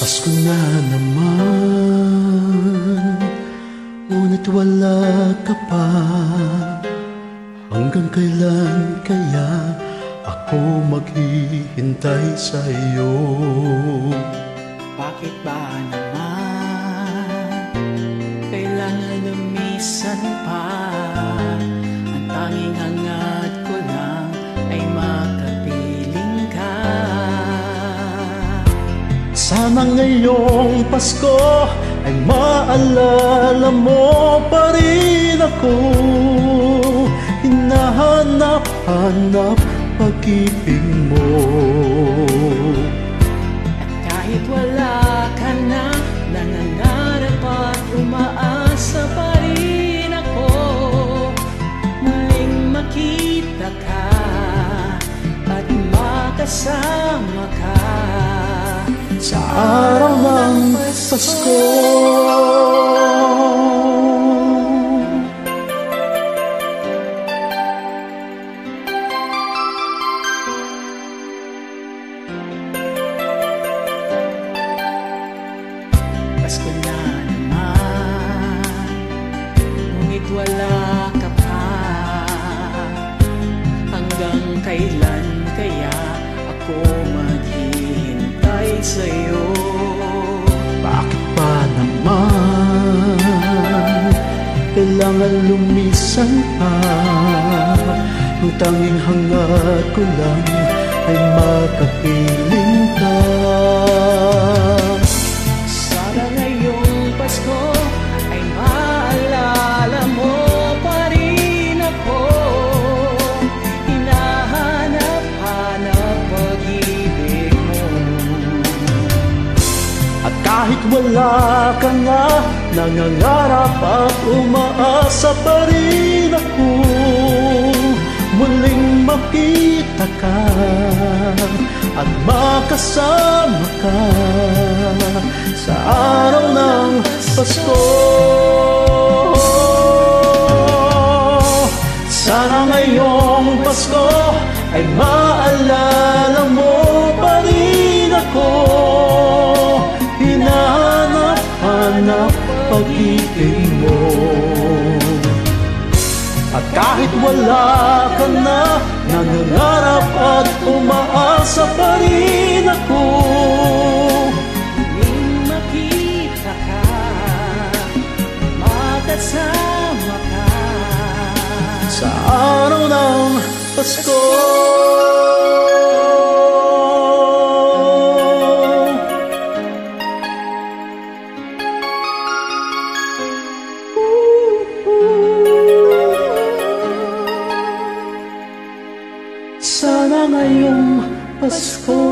Pasko na naman, ngunit wala ka pa. Hanggang kailan kaya ako maghihintay sa iyo? Bakit ba naman kailangan lumisan pa? Ang tanging hangad ko lang ay makapiling ka. Sana ngayong Pasko ay maalala mo pa rin ako. Hinahanap-hanap pag-ibig mo. At kahit wala ka na, nangangarap at umaasa pa rin ako. Muling makita ka at makasama ka sa araw ng Pasko. Pasko na naman, ngunit wala ka pa. Hanggang kailan kaya ako maghihintay sa'yo? Bakit ba naman kailangan lumisan pa? Ang tanging hangad ko lang ay makapiling ka. Sana ngayong Pasko ay maalala mo pa rin ako. Hinahanap-hanap pag-ibig mo. At kahit wala ka nga, nangangarap at umaasa pa rin ako. Muling makita ka at makasama ka sa araw ng Pasko. Sana ngayong Pasko ay maalala mo pa rin ako. Hinahanap-hanap pag-ibig mo. At kahit wala ka na, nangangarap at umaasa pa rin ako. Muling makita ka, makasama ka sa araw ng Pasko. Sana ngayong Pasko